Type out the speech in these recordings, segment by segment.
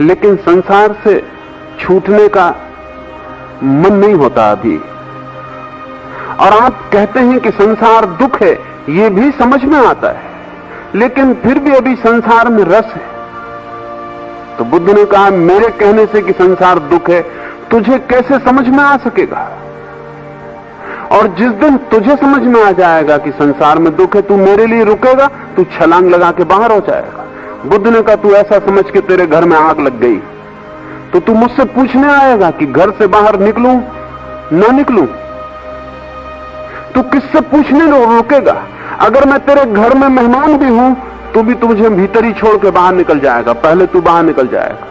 लेकिन संसार से छूटने का मन नहीं होता अभी। और आप कहते हैं कि संसार दुख है, ये भी समझ में आता है, लेकिन फिर भी अभी संसार में रस है। तो बुद्ध ने कहा, मेरे कहने से कि संसार दुख है तुझे कैसे समझ में आ सकेगा? और जिस दिन तुझे समझ में आ जाएगा कि संसार में दुख है, तू मेरे लिए रुकेगा, तू छलांग लगा के बाहर हो जाएगा। बुद्ध ने कहा, तू ऐसा समझ के तेरे घर में आग लग गई तो तू मुझसे पूछने आएगा कि घर से बाहर निकलूं ना निकलूं? तू किससे पूछने रोकेगा? अगर मैं तेरे घर में मेहमान भी हूं तो भी तू मुझे भीतर ही छोड़ के बाहर निकल जाएगा, पहले तू बाहर निकल जाएगा।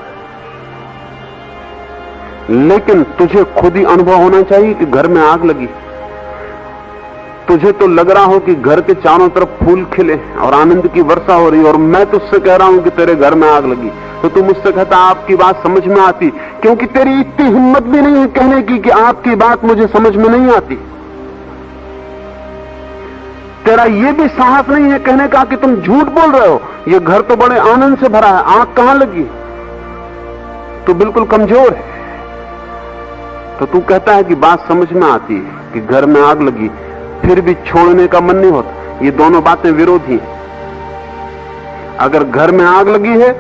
लेकिन तुझे खुद ही अनुभव होना चाहिए कि घर में आग लगी। तुझे तो लग रहा हो कि घर के चारों तरफ फूल खिले और आनंद की वर्षा हो रही, और मैं तुझसे कह रहा हूं कि तेरे घर में आग लगी। तो तू मुझसे कहता आपकी बात समझ में आती, क्योंकि तेरी इतनी हिम्मत भी नहीं है कहने की कि आपकी बात मुझे समझ में नहीं आती। तेरा ये भी साहस नहीं है कहने का कि तुम झूठ बोल रहे हो, ये घर तो बड़े आनंद से भरा है, आग कहां लगी? तू बिल्कुल कमजोर है। तो तू कहता है कि बात समझ में आती है कि घर में आग लगी, फिर भी छोड़ने का मन नहीं होता। ये दोनों बातें विरोधी हैं। अगर घर में आग लगी है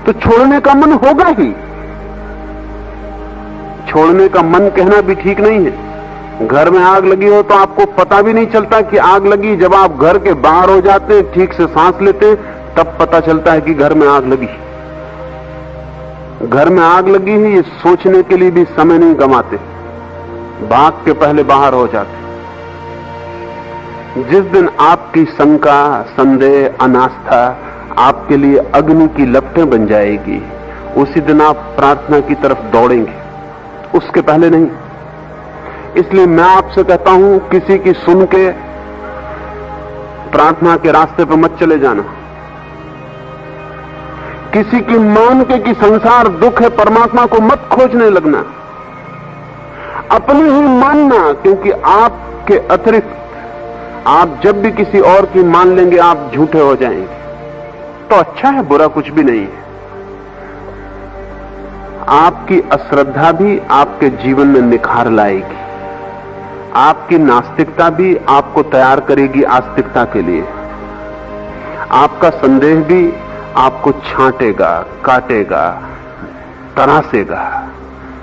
तो छोड़ने का मन होगा ही। छोड़ने का मन कहना भी ठीक नहीं है। घर में आग लगी हो तो आपको पता भी नहीं चलता कि आग लगी। जब आप घर के बाहर हो जाते हैं, ठीक से सांस लेते हैं, तब पता चलता है कि घर में आग लगी। घर में आग लगी है ये सोचने के लिए भी समय नहीं गंवाते, भाग के पहले बाहर हो जाते। जिस दिन आपकी शंका, संदेह, अनास्था आपके लिए अग्नि की लपटें बन जाएगी, उसी दिन आप प्रार्थना की तरफ दौड़ेंगे, उसके पहले नहीं। इसलिए मैं आपसे कहता हूं, किसी की सुन के प्रार्थना के रास्ते पर मत चले जाना। किसी की मान के कि संसार दुख है, परमात्मा को मत खोजने लगना। अपनी ही मानना, क्योंकि आपके अतिरिक्त आप जब भी किसी और की मान लेंगे आप झूठे हो जाएंगे। तो अच्छा है, बुरा कुछ भी नहीं है। आपकी अश्रद्धा भी आपके जीवन में निखार लाएगी। आपकी नास्तिकता भी आपको तैयार करेगी आस्तिकता के लिए। आपका संदेह भी आपको छांटेगा, काटेगा, तरासेगा,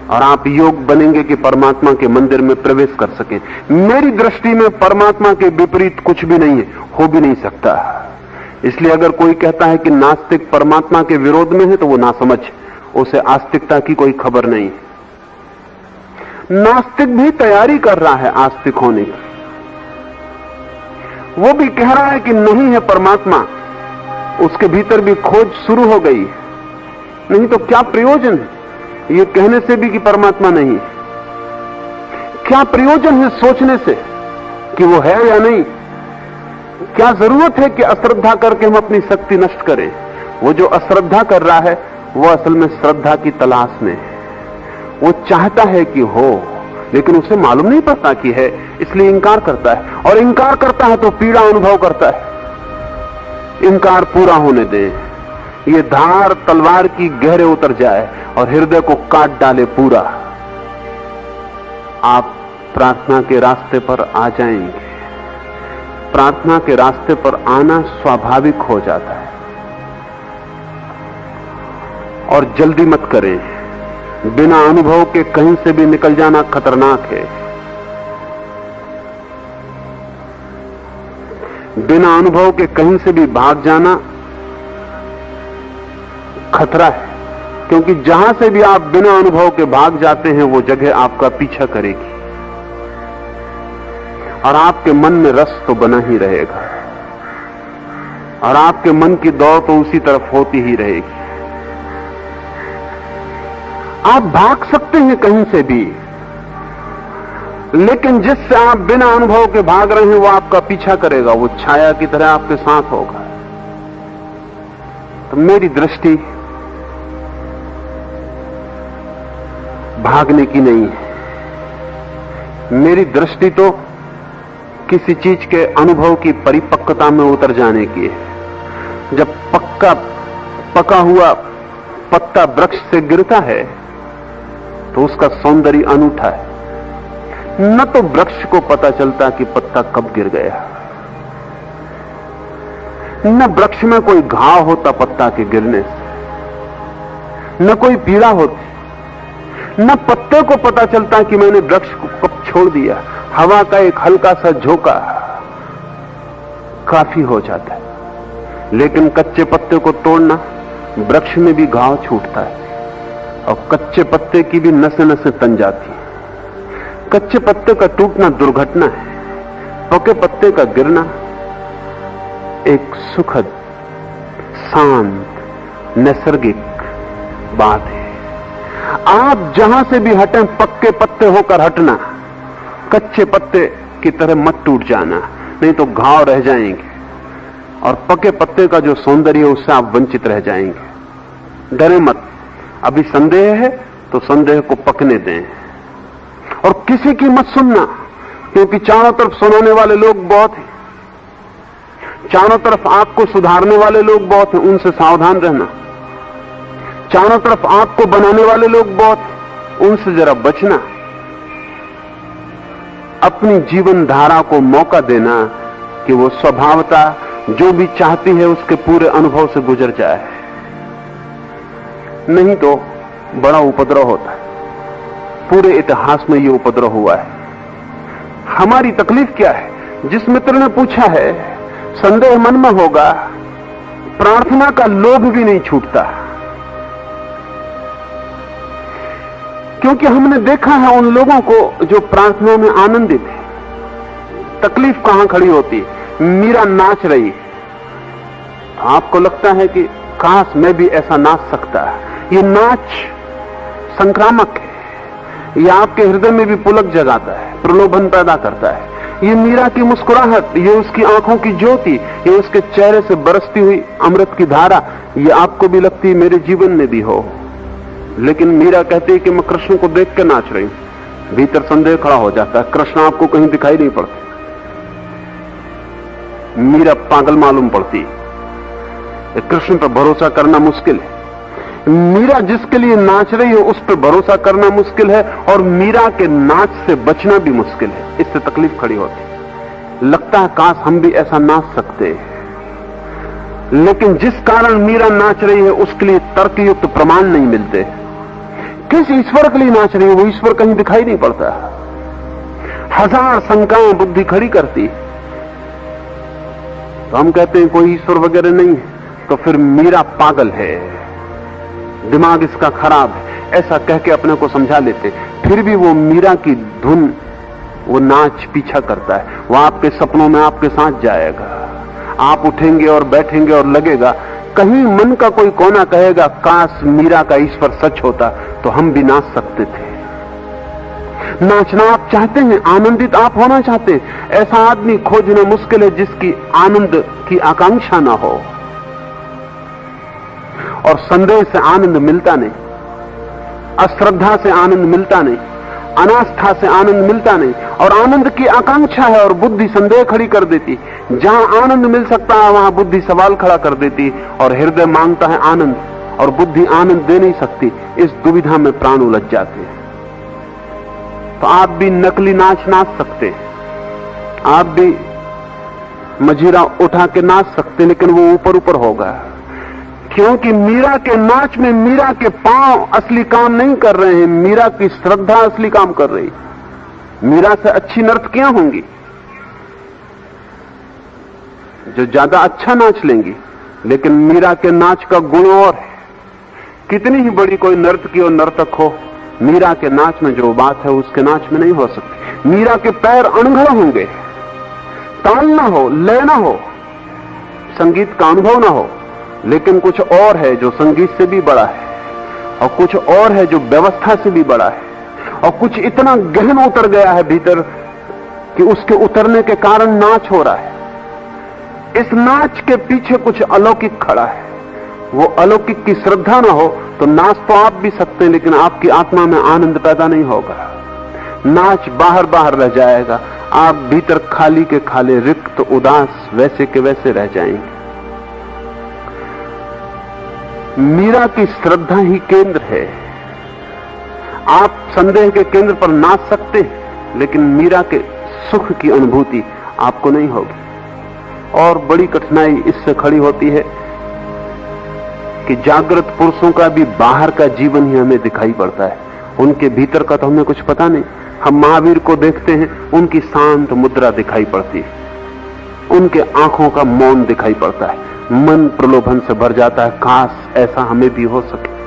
और आप योग बनेंगे कि परमात्मा के मंदिर में प्रवेश कर सकें। मेरी दृष्टि में परमात्मा के विपरीत कुछ भी नहीं है, हो भी नहीं सकता। इसलिए अगर कोई कहता है कि नास्तिक परमात्मा के विरोध में है तो वो नासमझ, उसे आस्तिकता की कोई खबर नहीं। नास्तिक भी तैयारी कर रहा है आस्तिक होने की। वो भी कह रहा है कि नहीं है परमात्मा, उसके भीतर भी खोज शुरू हो गई। नहीं तो क्या प्रयोजन है ये कहने से भी कि परमात्मा नहीं? क्या प्रयोजन है सोचने से कि वो है या नहीं? क्या जरूरत है कि अश्रद्धा करके हम अपनी शक्ति नष्ट करें? वो जो अश्रद्धा कर रहा है वो असल में श्रद्धा की तलाश में है। वो चाहता है कि हो, लेकिन उसे मालूम नहीं पड़ता कि है, इसलिए इंकार करता है। और इंकार करता है तो पीड़ा अनुभव करता है। इंकार पूरा होने दें, ये धार तलवार की गहरे उतर जाए और हृदय को काट डाले पूरा। आप प्रार्थना के रास्ते पर आ जाएंगे। प्रार्थना के रास्ते पर आना स्वाभाविक हो जाता है। और जल्दी मत करें, बिना अनुभव के कहीं से भी निकल जाना खतरनाक है। बिना अनुभव के कहीं से भी भाग जाना खतरा है, क्योंकि जहां से भी आप बिना अनुभव के भाग जाते हैं वो जगह आपका पीछा करेगी और आपके मन में रस तो बना ही रहेगा और आपके मन की दौड़ तो उसी तरफ होती ही रहेगी। आप भाग सकते हैं कहीं से भी, लेकिन जिससे आप बिना अनुभव के भाग रहे हैं वो आपका पीछा करेगा, वो छाया की तरह आपके साथ होगा। तो मेरी दृष्टि भागने की नहीं है। मेरी दृष्टि तो किसी चीज के अनुभव की परिपक्वता में उतर जाने की है। जब पका हुआ पत्ता वृक्ष से गिरता है तो उसका सौंदर्य अनूठा है। न तो वृक्ष को पता चलता कि पत्ता कब गिर गया, न वृक्ष में कोई घाव होता पत्ता के गिरने से, न कोई पीड़ा होती, न पत्ते को पता चलता कि मैंने वृक्ष को कब छोड़ दिया। हवा का एक हल्का सा झोंका काफी हो जाता है। लेकिन कच्चे पत्ते को तोड़ना, वृक्ष में भी घाव छूटता है और कच्चे पत्ते की भी नसें नसें तन जाती है। कच्चे पत्ते का टूटना दुर्घटना है, पके पत्ते का गिरना एक सुखद, शांत, नैसर्गिक बात है। आप जहां से भी हटें, पक्के पत्ते होकर हटना, कच्चे पत्ते की तरह मत टूट जाना, नहीं तो घाव रह जाएंगे और पके पत्ते का जो सौंदर्य है उससे आप वंचित रह जाएंगे। डरे मत, अभी संदेह है तो संदेह को पकने दें और किसी की मत सुनना, क्योंकि चारों तरफ सुनाने वाले लोग बहुत हैं, चारों तरफ आपको सुधारने वाले लोग बहुत हैं, उनसे सावधान रहना। चारों तरफ आपको बनाने वाले लोग बहुत हैं, उनसे जरा बचना। अपनी जीवन धारा को मौका देना कि वो स्वभावता जो भी चाहती है उसके पूरे अनुभव से गुजर जाए, नहीं तो बड़ा उपद्रव होता है। पूरे इतिहास में ये उपद्रव हुआ है। हमारी तकलीफ क्या है? जिस मित्र ने पूछा है, संदेह मन में होगा, प्रार्थना का लोभ भी नहीं छूटता, क्योंकि हमने देखा है उन लोगों को जो प्रार्थना में आनंदित है। तकलीफ कहां खड़ी होती है? मीरा नाच रही है, आपको लगता है कि काश मैं भी ऐसा नाच सकता। ये नाच संक्रामक है, ये आपके हृदय में भी पुलक जगाता है, प्रलोभन पैदा करता है। ये मीरा की मुस्कुराहट, ये उसकी आंखों की ज्योति, ये उसके चेहरे से बरसती हुई अमृत की धारा, ये आपको भी लगती है मेरे जीवन में भी हो। लेकिन मीरा कहती है कि मैं कृष्ण को देख के नाच रही हूं। भीतर संदेह खड़ा हो जाता है, कृष्ण आपको कहीं दिखाई नहीं पड़ते। मीरा पागल मालूम पड़ती है, कृष्ण पर भरोसा करना मुश्किल है। मीरा जिसके लिए नाच रही है उस पर भरोसा करना मुश्किल है, और मीरा के नाच से बचना भी मुश्किल है। इससे तकलीफ खड़ी होती है। लगता है काश हम भी ऐसा नाच सकते हैं, लेकिन जिस कारण मीरा नाच रही है उसके लिए तर्कयुक्त प्रमाण नहीं मिलते। किस ईश्वर के लिए नाच रही है? वो ईश्वर कहीं दिखाई नहीं पड़ता। हजार शंकाएं बुद्धि खड़ी करती, तो हम कहते हैं कोई ईश्वर वगैरह नहीं है, तो फिर मीरा पागल है, दिमाग इसका खराब है, ऐसा कह के अपने को समझा लेते। फिर भी वो मीरा की धुन, वो नाच पीछा करता है। वो आपके सपनों में आपके साथ जाएगा, आप उठेंगे और बैठेंगे और लगेगा कहीं मन का कोई कोना कहेगा काश मीरा का ईश्वर सच होता तो हम भी नाच सकते थे। नाचना आप चाहते हैं, आनंदित आप होना चाहते हैं। ऐसा आदमी खोजना मुश्किल है जिसकी आनंद की आकांक्षा ना हो। और संदेह से आनंद मिलता नहीं, अश्रद्धा से आनंद मिलता नहीं, अनास्था से आनंद मिलता नहीं। और आनंद की आकांक्षा है और बुद्धि संदेह खड़ी कर देती। जहां आनंद मिल सकता है वहां बुद्धि सवाल खड़ा कर देती, और हृदय मांगता है आनंद और बुद्धि आनंद दे नहीं सकती। इस दुविधा में प्राण उलझ जाते हैं। तो आप भी नकली नाच नाच सकते हैं, आप भी मजीरा उठा के नाच सकते, लेकिन वो ऊपर ऊपर होगा, क्योंकि मीरा के नाच में मीरा के पांव असली काम नहीं कर रहे हैं, मीरा की श्रद्धा असली काम कर रही। मीरा से अच्छी नर्तकियां होंगी जो ज्यादा अच्छा नाच लेंगी, लेकिन मीरा के नाच का गुण और है। कितनी ही बड़ी कोई नर्तकी और नर्तक हो, मीरा के नाच में जो बात है उसके नाच में नहीं हो सकती। मीरा के पैर अनघड़ होंगे, ताल ना हो, लय ना हो, संगीत का अनुभव ना हो, लेकिन कुछ और है जो संगीत से भी बड़ा है, और कुछ और है जो व्यवस्था से भी बड़ा है, और कुछ इतना गहन उतर गया है भीतर कि उसके उतरने के कारण नाच हो रहा है। इस नाच के पीछे कुछ अलौकिक खड़ा है। वो अलौकिक की श्रद्धा ना हो तो नाच तो आप भी सकते हैं, लेकिन आपकी आत्मा में आनंद पैदा नहीं होगा। नाच बाहर बाहर रह जाएगा, आप भीतर खाली के खाली, रिक्त, उदास, वैसे के वैसे रह जाएंगे। मीरा की श्रद्धा ही केंद्र है। आप संदेह के केंद्र पर नाच सकते हैं, लेकिन मीरा के सुख की अनुभूति आपको नहीं होगी। और बड़ी कठिनाई इससे खड़ी होती है कि जागृत पुरुषों का भी बाहर का जीवन ही हमें दिखाई पड़ता है, उनके भीतर का तो हमें कुछ पता नहीं। हम महावीर को देखते हैं, उनकी शांत मुद्रा दिखाई पड़ती है, उनके आंखों का मौन दिखाई पड़ता है, मन प्रलोभन से भर जाता है, काश ऐसा हमें भी हो सके।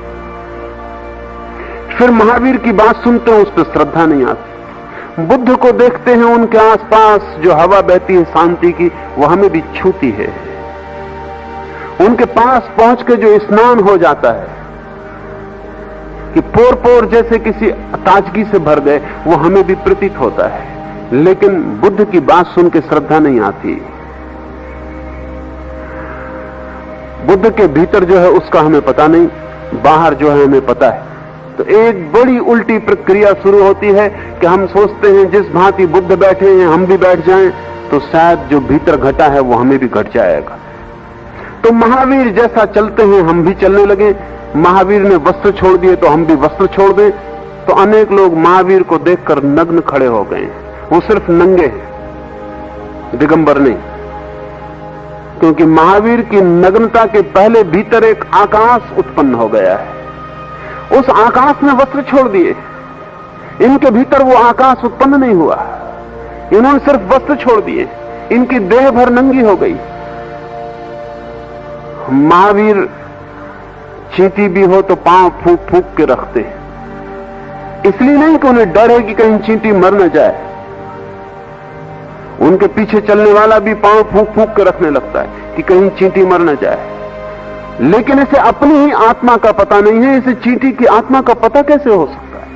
फिर महावीर की बात सुनते हैं, उस पर श्रद्धा नहीं आती। बुद्ध को देखते हैं, उनके आसपास जो हवा बहती है शांति की, वो हमें भी छूती है। उनके पास पहुंच के जो स्नान हो जाता है कि पोर पोर जैसे किसी ताजगी से भर गए, वो हमें भी प्रतीत होता है। लेकिन बुद्ध की बात सुन के श्रद्धा नहीं आती। बुद्ध के भीतर जो है उसका हमें पता नहीं, बाहर जो है हमें पता है। तो एक बड़ी उल्टी प्रक्रिया शुरू होती है कि हम सोचते हैं जिस भांति बुद्ध बैठे हैं हम भी बैठ जाएं, तो शायद जो भीतर घटा है वो हमें भी घट जाएगा। तो महावीर जैसा चलते हैं हम भी चलने लगे। महावीर ने वस्त्र छोड़ दिए तो हम भी वस्त्र छोड़ दें। तो अनेक लोग महावीर को देखकर नग्न खड़े हो गए। वो सिर्फ नंगे हैं, दिगंबर नहीं, क्योंकि महावीर की नग्नता के पहले भीतर एक आकाश उत्पन्न हो गया है। उस आकाश ने वस्त्र छोड़ दिए, इनके भीतर वो आकाश उत्पन्न नहीं हुआ। इन्होंने सिर्फ वस्त्र छोड़ दिए, इनकी देह भर नंगी हो गई। महावीर चींटी भी हो तो पांव फूंक फूंक के रखते हैं, इसलिए नहीं कि उन्हें डर है कि कहीं चींटी मर न जाए। उनके पीछे चलने वाला भी पांव फूंक फूंक के रखने लगता है कि कहीं चींटी मर न जाए। लेकिन इसे अपनी ही आत्मा का पता नहीं है। इसे चींटी की आत्मा का पता कैसे हो सकता है?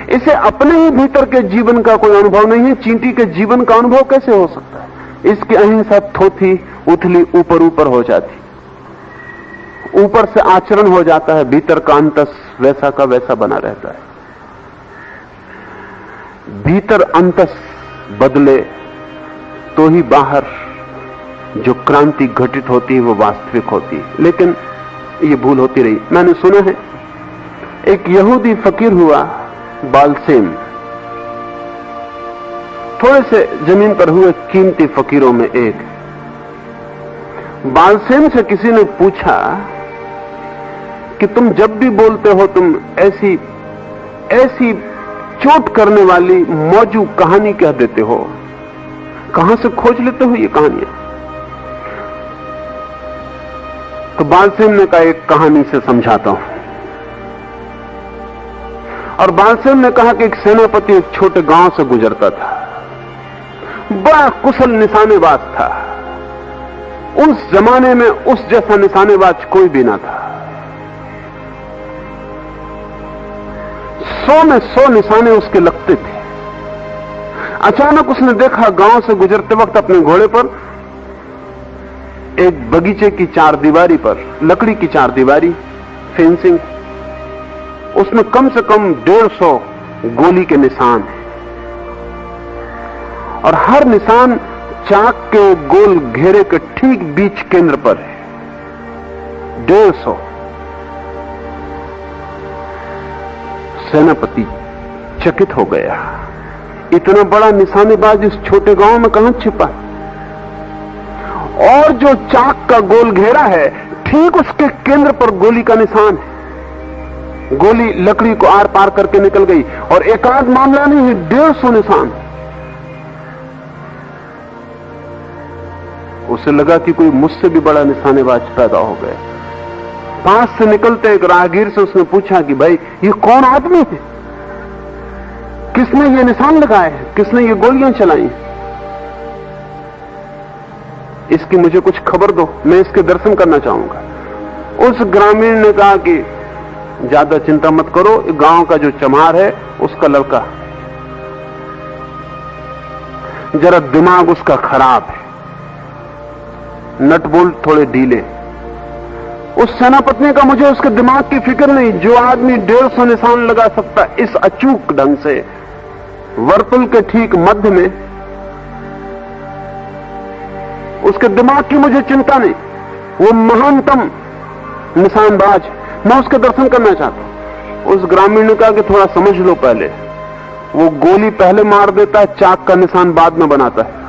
इसे अपने ही भीतर के जीवन का कोई अनुभव नहीं है। चींटी के जीवन का अनुभव कैसे हो सकता है? इसकी अहिंसा थोथी उथली ऊपर ऊपर हो जाती, ऊपर से आचरण हो जाता है, भीतर का अंतस वैसा का वैसा बना रहता है। भीतर अंतस बदले तो ही बाहर जो क्रांति घटित होती है वो वास्तविक होती है। लेकिन ये भूल होती रही। मैंने सुना है एक यहूदी फकीर हुआ बालसेम, थोड़े से जमीन पर हुए कीमती फकीरों में एक। बालसेम से किसी ने पूछा कि तुम जब भी बोलते हो तुम ऐसी ऐसी चोट करने वाली मौजू कहानी कह देते हो, कहां से खोज लेते हो ये कहानियां? तो बालसेम ने कहा एक कहानी से समझाता हूं। और बालसेम ने कहा कि एक सेनापति एक छोटे गांव से गुजरता था, बड़ा कुशल निशानेबाज था। उस जमाने में उस जैसा निशानेबाज कोई भी ना था। 100 में 100 निशाने उसके लगते थे। अचानक उसने देखा गांव से गुजरते वक्त अपने घोड़े पर एक बगीचे की चारदीवारी पर, लकड़ी की चारदीवारी, फेंसिंग, उसमें कम से कम 150 गोली के निशान हैं। और हर निशान चाक के गोल घेरे के ठीक बीच केंद्र पर है। 150। सेनापति चकित हो गया, इतना बड़ा निशानेबाज इस छोटे गांव में कहां छिपा? और जो चाक का गोल घेरा है ठीक उसके केंद्र पर गोली का निशान है। गोली लकड़ी को आर पार करके निकल गई। और एकाध मामला नहीं है, 150 निशान। उसे लगा कि कोई मुझसे भी बड़ा निशानेबाज पैदा हो गया। पास से निकलते एक राहगीर से उसने पूछा कि भाई ये कौन आदमी है, किसने ये निशान लगाए हैं, किसने ये गोलियां चलाई? इसकी मुझे कुछ खबर दो, मैं इसके दर्शन करना चाहूंगा। उस ग्रामीण ने कहा कि ज्यादा चिंता मत करो, गांव का जो चमार है उसका लड़का, जरा दिमाग उसका खराब है, नट बोल्ट थोड़े ढीले। उस सेनापति का मुझे उसके दिमाग की फिक्र नहीं। जो आदमी 150 निशान लगा सकता है इस अचूक ढंग से वर्तुल के ठीक मध्य में, उसके दिमाग की मुझे चिंता नहीं। वो महानतम निशानबाज। मैं उसके दर्शन करना चाहता हूं। उस ग्रामीण ने कहा कि थोड़ा समझ लो पहले, वो गोली पहले मार देता है, चाक का निशान बाद में बनाता है।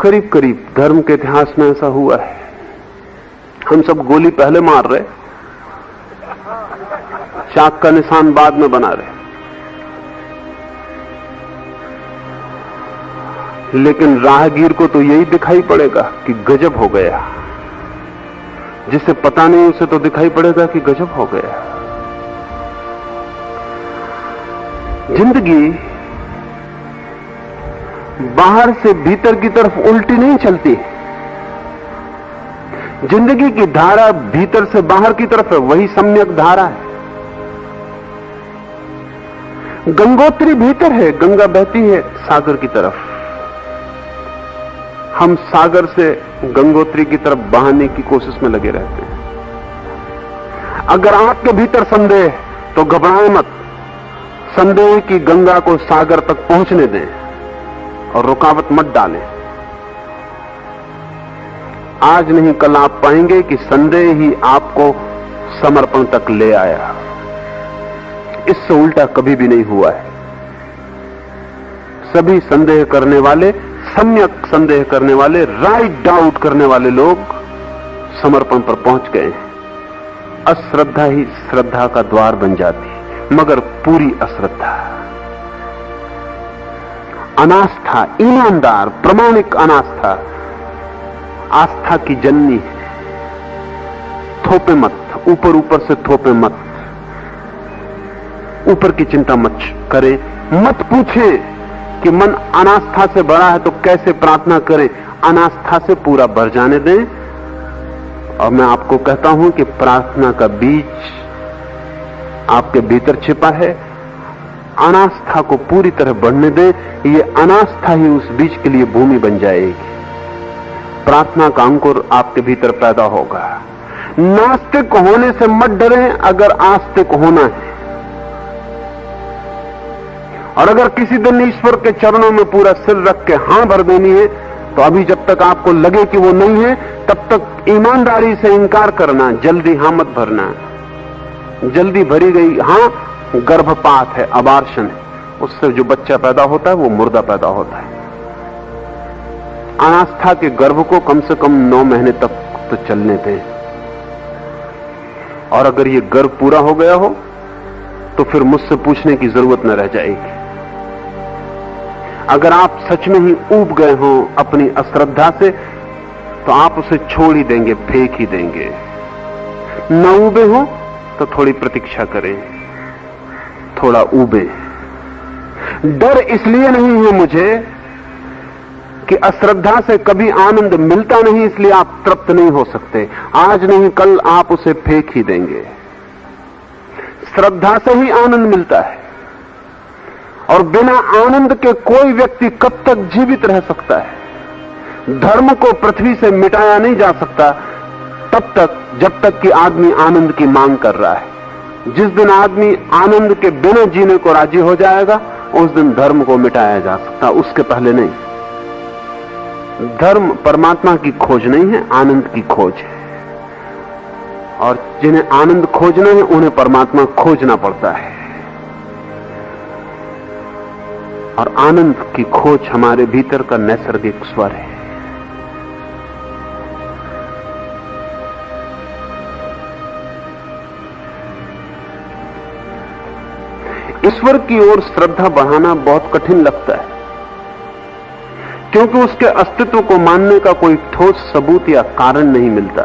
करीब करीब धर्म के इतिहास में ऐसा हुआ है। हम सब गोली पहले मार रहे, चाक का निशान बाद में बना रहे। लेकिन राहगीर को तो यही दिखाई पड़ेगा कि गजब हो गया, जिसे पता नहीं उसे तो दिखाई पड़ेगा कि गजब हो गया। जिंदगी बाहर से भीतर की तरफ उल्टी नहीं चलती। जिंदगी की धारा भीतर से बाहर की तरफ है, वही सम्यक धारा है। गंगोत्री भीतर है, गंगा बहती है सागर की तरफ। हम सागर से गंगोत्री की तरफ बहाने की कोशिश में लगे रहते हैं। अगर आपके भीतर संदेह तो घबराएं मत, संदेह की गंगा को सागर तक पहुंचने दें और रुकावट मत डालें। आज नहीं कल आप पाएंगे कि संदेह ही आपको समर्पण तक ले आया। इससे उल्टा कभी भी नहीं हुआ है। सभी संदेह करने वाले, सम्यक संदेह करने वाले, राइट डाउट करने वाले लोग समर्पण पर पहुंच गए हैं। अश्रद्धा ही श्रद्धा का द्वार बन जाती, मगर पूरी अश्रद्धा, अनास्था, ईमानदार प्रामाणिक अनास्था आस्था की जननी है। थोपे मत, ऊपर ऊपर से थोपे मत, ऊपर की चिंता मत करें, मत पूछें कि मन अनास्था से भरा है तो कैसे प्रार्थना करें। अनास्था से पूरा भर जाने दें। और मैं आपको कहता हूं कि प्रार्थना का बीज आपके भीतर छिपा है। अनास्था को पूरी तरह बढ़ने दें। ये अनास्था ही उस बीज के लिए भूमि बन जाएगी। प्रार्थना का अंकुर आपके भीतर पैदा होगा। नास्तिक होने से मत डरें अगर आस्तिक होना है। और अगर किसी दिन ईश्वर के चरणों में पूरा सिर रख के हां भर देनी है, तो अभी जब तक आपको लगे कि वो नहीं है, तब तक ईमानदारी से इंकार करना, जल्दी हां मत भरना। जल्दी भरी गई हां गर्भपात है, अबार्शन है। उससे जो बच्चा पैदा होता है वो मुर्दा पैदा होता है। अनास्था के गर्भ को कम से कम 9 महीने तक तो चलने दें। और अगर ये गर्भ पूरा हो गया हो तो फिर मुझसे पूछने की जरूरत न रह जाएगी। अगर आप सच में ही ऊब गए हो अपनी अश्रद्धा से, तो आप उसे छोड़ ही देंगे, फेंक ही देंगे। न ऊबे हो तो थोड़ी प्रतीक्षा करें, थोड़ा ऊबे। डर इसलिए नहीं है मुझे कि अश्रद्धा से कभी आनंद मिलता नहीं, इसलिए आप तृप्त नहीं हो सकते। आज नहीं कल आप उसे फेंक ही देंगे। श्रद्धा से ही आनंद मिलता है। और बिना आनंद के कोई व्यक्ति कब तक जीवित रह सकता है। धर्म को पृथ्वी से मिटाया नहीं जा सकता तब तक जब तक कि आदमी आनंद की मांग कर रहा है। जिस दिन आदमी आनंद के बिना जीने को राजी हो जाएगा, उस दिन धर्म को मिटाया जा सकता, उसके पहले नहीं। धर्म परमात्मा की खोज नहीं है, आनंद की खोज है। और जिन्हें आनंद खोजना है उन्हें परमात्मा खोजना पड़ता है। और आनंद की खोज हमारे भीतर का नैसर्गिक स्वर है। ईश्वर की ओर श्रद्धा बढ़ाना बहुत कठिन लगता है, क्योंकि उसके अस्तित्व को मानने का कोई ठोस सबूत या कारण नहीं मिलता।